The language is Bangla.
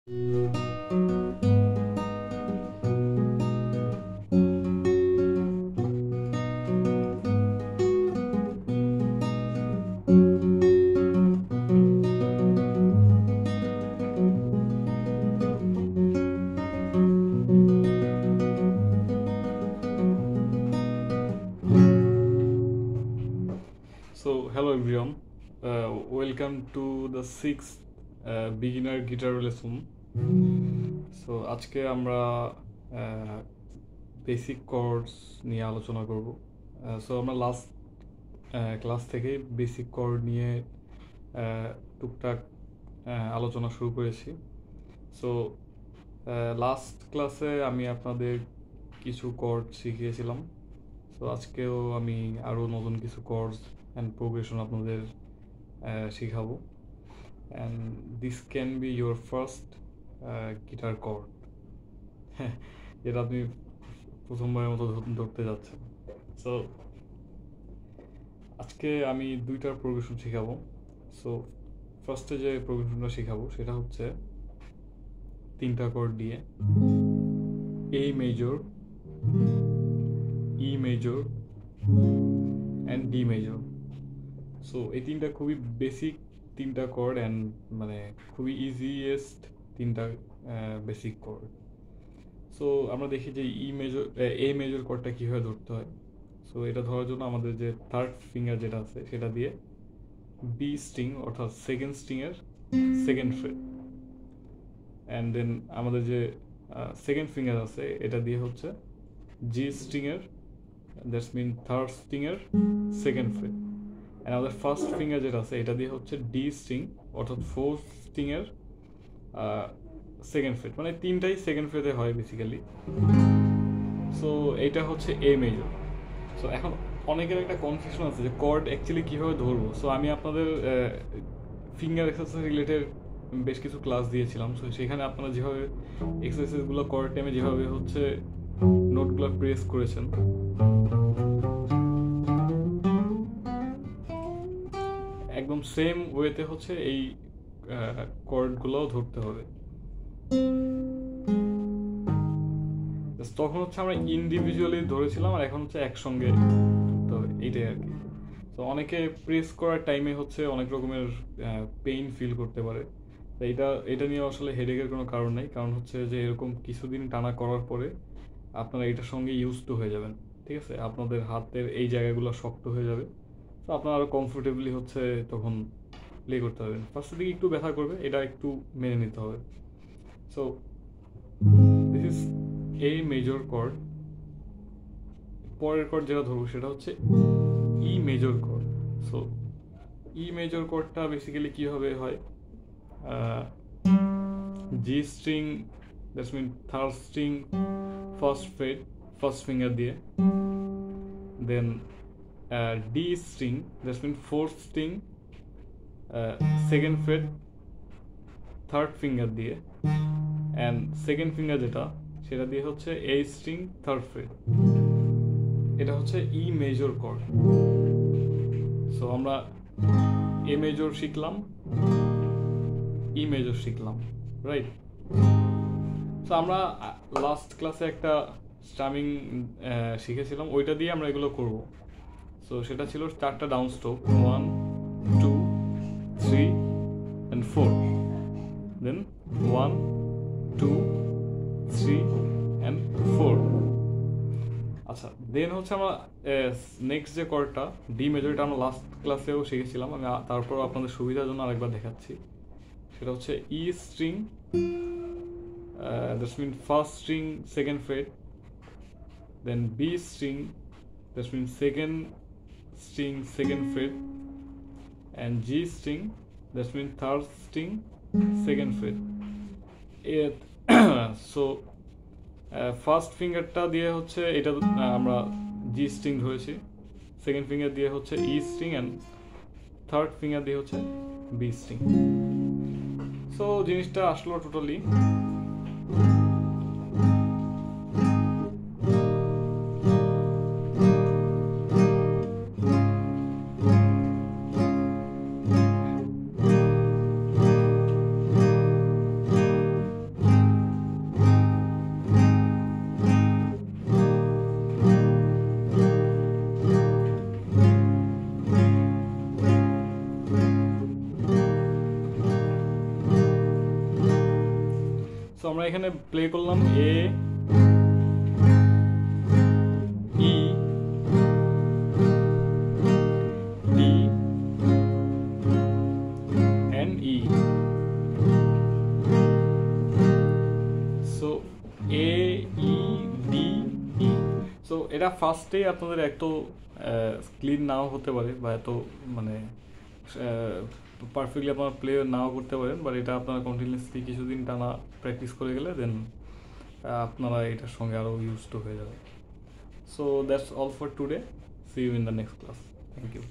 So, hello everyone. Welcome to the sixth beginner guitar lesson. So, আজকে আমরা বেসিক কর্ডস নিয়ে আলোচনা করব। সো আমরা লাস্ট ক্লাস থেকে বেসিক কর্ড নিয়ে টুকটাক আলোচনা শুরু করেছি। সো লাস্ট ক্লাসে আমি আপনাদের কিছু কর্ড শিখিয়েছিলাম। সো আজকেও আমি আরও নতুন কিছু কর্ডস অ্যান্ড প্রোগ্রেশন আপনাদের শিখাবো। And this can be your first guitar chord, যেটা আপনি প্রথমবারের মতো ধরতে যাচ্ছেন। সো আজকে আমি দুইটার প্রোগ্রেশন শিখাবো। সো ফার্স্টে যে প্রোগ্রেশনটা শিখাবো সেটা হচ্ছে তিনটা কর্ড দিয়ে a major, E major and D major. So এই তিনটা খুবই বেসিক তিনটা কর্ড অ্যান্ড মানে খুবই ইজিয়েস্ট তিনটা বেসিক কর্ড। সো আমরা দেখি যে এ মেজর কর্ডটা কীভাবে ধরতে হয়। সো এটা ধরার জন্য আমাদের যে থার্ড ফিঙ্গার যেটা আছে সেটা দিয়ে বি স্ট্রিং অর্থাৎ সেকেন্ড স্ট্রিংয়ের সেকেন্ড ফ্রেট, অ্যান্ড দেন আমাদের যে সেকেন্ড ফিঙ্গার আছে এটা দিয়ে হচ্ছে জি স্ট্রিংয়ের, দ্যাটস মিন থার্ড স্ট্রিংয়ের সেকেন্ড ফ্রেট, অ্যান্ড আমাদের ফার্স্ট ফিঙ্গার যেটা আছে এটা দিয়ে হচ্ছে ডি স্ট্রিং অর্থাৎ ফোর্থ স্ট্রিংয়ের সেকেন্ড ফ্রেট, মানে তিনটাই সেকেন্ড ফ্রেটে হয় বেসিক্যালি। সো এইটা হচ্ছে এ মেজর। সো এখন অনেকের একটা কনফিউশন আছে যে কর্ড অ্যাকচুয়ালি কীভাবে ধরবো। সো আমি আপনাদের ফিঙ্গার এক্সারসাইজ রিলেটেড বেশ কিছু ক্লাস দিয়েছিলাম। সো সেখানে আপনারা যেভাবে এক্সারসাইজগুলো করার টাইমে যেভাবে হচ্ছে নোটগুলো প্রেস করেছেন, একদম সেম ওয়েতে হচ্ছে এই কর্ডগুলোও ধরতে হবে। তখন হচ্ছে আমরা ইন্ডিভিজুয়ালি ধরেছিলাম আর এখন হচ্ছে একসঙ্গে ধরতে হবে, এইটাই আর কি। তো অনেকে প্রেস করার টাইমে হচ্ছে অনেক রকমের পেইন ফিল করতে পারে। তো এটা নিয়ে আসলে হেডেকের কোনো কারণ নেই, কারণ হচ্ছে যে এরকম কিছুদিন টানা করার পরে আপনারা এটার সঙ্গে ইউজ টু হয়ে যাবেন, ঠিক আছে? আপনাদের হাতের এই জায়গাগুলো শক্ত হয়ে যাবে। তো আপনারা আরও কমফোর্টেবলি হচ্ছে তখন প্লে করতে পারবেন। ফার্স্টের দিকে একটু ব্যথা করবে, এটা একটু মেনে নিতে হবে। So this is A major chord. পরের কর্ড যেটা ধরবো সেটা হচ্ছে E major chord. So E major কর্ডটা বেসিক্যালি কীভাবে হয়, G string, that's mean third string first fret first finger দিয়ে, then D string, that's mean fourth string second fret third finger দিয়ে, অ্যান্ড সেকেন্ড ফিঙ্গার যেটা সেটা দিয়ে হচ্ছে এ স্ট্রিং থার্ড ফ্রেট। এটা হচ্ছে ই মেজর কর্ড। সো আমরা এ মেজর শিখলাম, ই মেজর শিখলাম, রাইট? সো আমরা লাস্ট ক্লাসে একটা স্ট্রামিং শিখেছিলাম, ওইটা দিয়ে আমরা এগুলো করব। সো সেটা ছিল 4টা down stroke, 1 2 3 and 4, then 1 2 3 and 4। আচ্ছা, দেন হচ্ছে আমরা নেক্সট যে কর্ডটা ডি মেজর, এটা আমরা লাস্ট ক্লাসেও শিখেছিলাম। আমি তারপর আপনাদের সুবিধার জন্য আরেকবার দেখাচ্ছি। সেটা হচ্ছে E string, that's mean first string second fret, then B string, that's mean second string second fret, and G string, that's mean third string second fret. So first ফিঙ্গারটা দিয়ে হচ্ছে এটা আমরা জি স্ট্রিং ধরেছি, সেকেন্ড ফিঙ্গার দিয়ে হচ্ছে E string, and third finger দিয়ে হচ্ছে বি স্ট্রিং। সো জিনিসটা আসলো টোটালি সো আমরা এখানে প্লে করলাম A E D and E. So A E D E. So এটা ফার্স্টে আপনাদের এত ক্লিন নাও হতে পারে বা এত মানে পারফেক্টলি আপনারা প্লে নাও করতে পারেন, বাট এটা আপনারা কন্টিনিউয়াসলি কিছুদিন টানা প্র্যাকটিস করে গেলে দেন আপনারা এটার সঙ্গে আরও ইউজ টু হয়ে যাবে। So that's all for today, see you in the next class. Thank you.